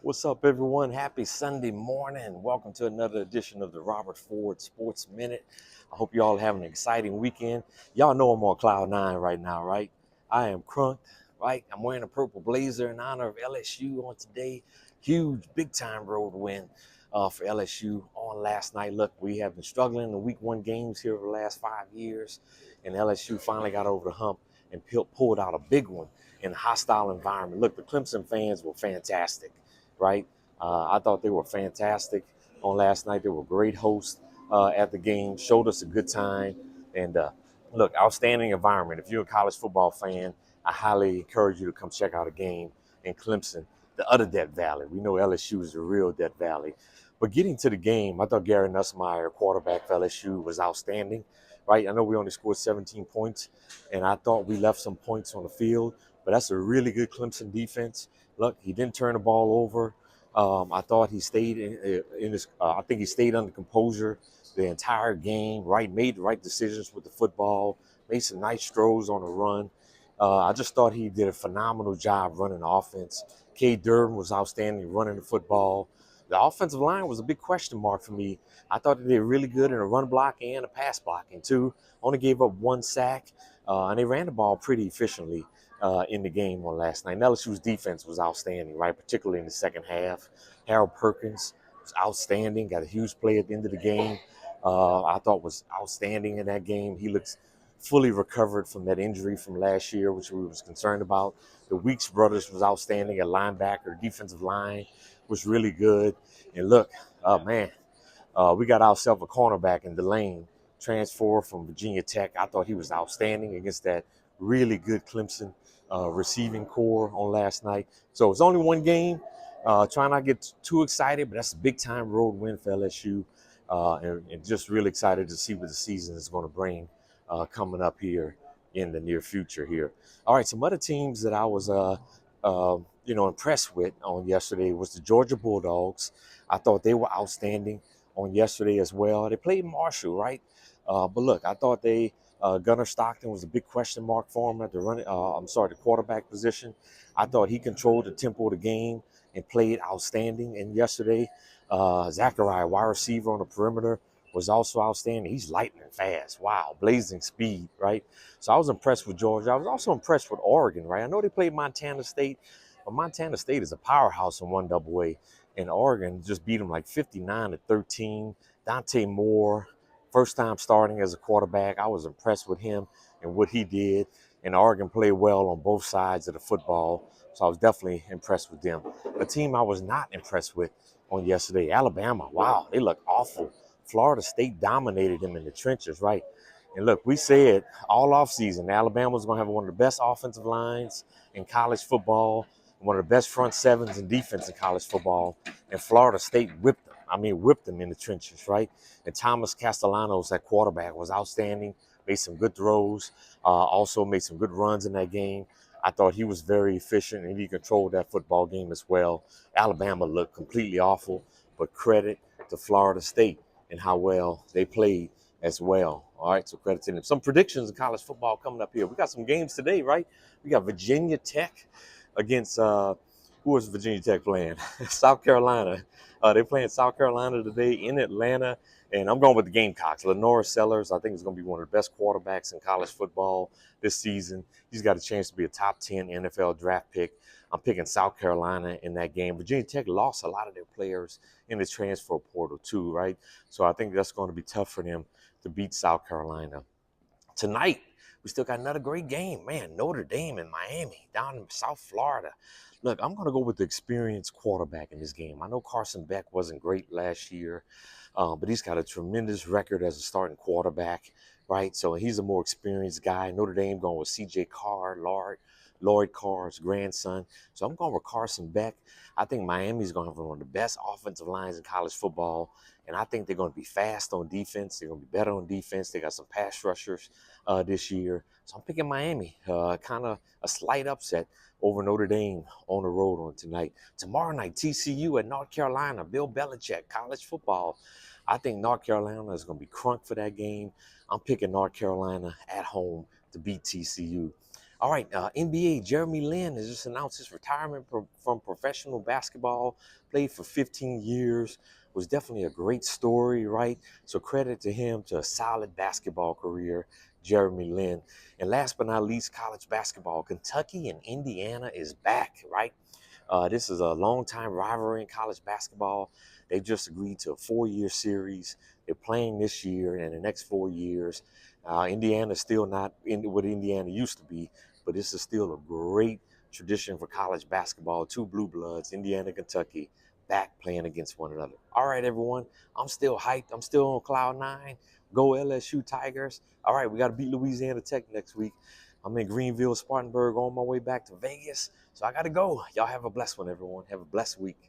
What's up, everyone? Happy Sunday morning. Welcome to another edition of the Robert Ford Sports Minute. I hope you all having an exciting weekend. Y'all know I'm on Cloud 9 right now, right? I am crunked, right? I'm wearing a purple blazer in honor of LSU on today. Huge, big time road win for LSU on last night. Look, we have been struggling in the week one games here over the last 5 years, and LSU finally got over the hump and pulled out a big one in a hostile environment. Look, the Clemson fans were fantastic, right? I thought they were fantastic on last night. They were great hosts at the game, showed us a good time. And look, outstanding environment. If you're a college football fan, I highly encourage you to come check out a game in Clemson, the other Death Valley. We know LSU is the real Death Valley. But getting to the game, I thought Gary Nussmeier, quarterback for LSU, was outstanding, right? I know we only scored 17 points, and I thought we left some points on the field, but that's a really good Clemson defense. Look, he didn't turn the ball over. I thought he stayed in his. I think he stayed under composure the entire game. Right, made the right decisions with the football. Made some nice throws on the run. I just thought he did a phenomenal job running the offense. Cade Durden was outstanding running the football. The offensive line was a big question mark for me. I thought they did really good in the run block and the pass blocking too. Only gave up one sack, and they ran the ball pretty efficiently in the game on last night. LSU's defense was outstanding, right? Particularly in the second half. Harold Perkins was outstanding, got a huge play at the end of the game. I thought was outstanding in that game. He looks fully recovered from that injury from last year, which we was concerned about. The Weeks brothers was outstanding at linebacker. Defensive line was really good. And look, man, we got ourselves a cornerback in Delane, transfer from Virginia Tech. I thought he was outstanding against that really good Clemson receiving core on last night. So it's only one game. Try not to get too excited, but that's a big time road win for LSU. And just really excited to see what the season is going to bring coming up here in the near future here. All right, some other teams that I was impressed with on yesterday was the Georgia Bulldogs. I thought they were outstanding on yesterday as well. They played Marshall, right? But look, I thought Gunnar Stockton was a big question mark for him at the quarterback position. I thought he controlled the tempo of the game and played outstanding. And yesterday, Zachariah, wide receiver on the perimeter, was also outstanding. He's lightning fast. Wow, blazing speed, right? So I was impressed with Georgia. I was also impressed with Oregon, right? I know they played Montana State, but Montana State is a powerhouse in one double A, and Oregon just beat them like 59-13. Dante Moore, first time starting as a quarterback. I was impressed with him and what he did. And Oregon played well on both sides of the football. So I was definitely impressed with them. A team I was not impressed with on yesterday, Alabama. Wow, they look awful. Florida State dominated them in the trenches, right? And look, we said all offseason, Alabama was going to have one of the best offensive lines in college football, one of the best front sevens in defense in college football. And Florida State whipped them. I mean, whipped them in the trenches, right? And Thomas Castellanos, that quarterback, was outstanding, made some good throws, also made some good runs in that game. I thought he was very efficient and he controlled that football game as well. Alabama looked completely awful, but credit to Florida State and how well they played as well. All right, so credit to them. Some predictions in college football coming up here. We got some games today, right? We got Virginia Tech against who is Virginia Tech playing? South Carolina. They're playing South Carolina today in Atlanta, and I'm going with the Gamecocks. Lenore Sellers, I think, is going to be one of the best quarterbacks in college football this season. He's got a chance to be a top 10 NFL draft pick. I'm picking South Carolina in that game. Virginia Tech lost a lot of their players in the transfer portal too, right? So I think that's going to be tough for them to beat South Carolina. Tonight, we still got another great game. Man, Notre Dame and Miami down in South Florida. Look, I'm going to go with the experienced quarterback in this game. I know Carson Beck wasn't great last year, but he's got a tremendous record as a starting quarterback, right? So he's a more experienced guy. Notre Dame going with C.J. Carr, Lloyd Carr's grandson. So I'm going with Carson Beck. I think Miami's going to have one of the best offensive lines in college football, and I think they're going to be fast on defense. They're going to be better on defense. They got some pass rushers this year. So I'm picking Miami, kind of a slight upset over Notre Dame on the road on tonight. Tomorrow night, TCU at North Carolina, Bill Belichick, college football. I think North Carolina is going to be crunk for that game. I'm picking North Carolina at home to beat TCU. All right, NBA, Jeremy Lin has just announced his retirement from professional basketball. Played for 15 years. Was definitely a great story, right? So credit to him, to a solid basketball career, Jeremy Lin. And last but not least, college basketball. Kentucky and Indiana is back, right? This is a long-time rivalry in college basketball. They just agreed to a 4-year series. They're playing this year and the next 4 years. Indiana's still not in what Indiana used to be, but this is still a great tradition for college basketball. Two blue bloods, Indiana, Kentucky, back playing against one another. All right, everyone. I'm still hyped. I'm still on cloud nine. Go LSU Tigers. All right, we got to beat Louisiana Tech next week. I'm in Greenville, Spartanburg, on my way back to Vegas. So I got to go. Y'all have a blessed one, everyone. Have a blessed week.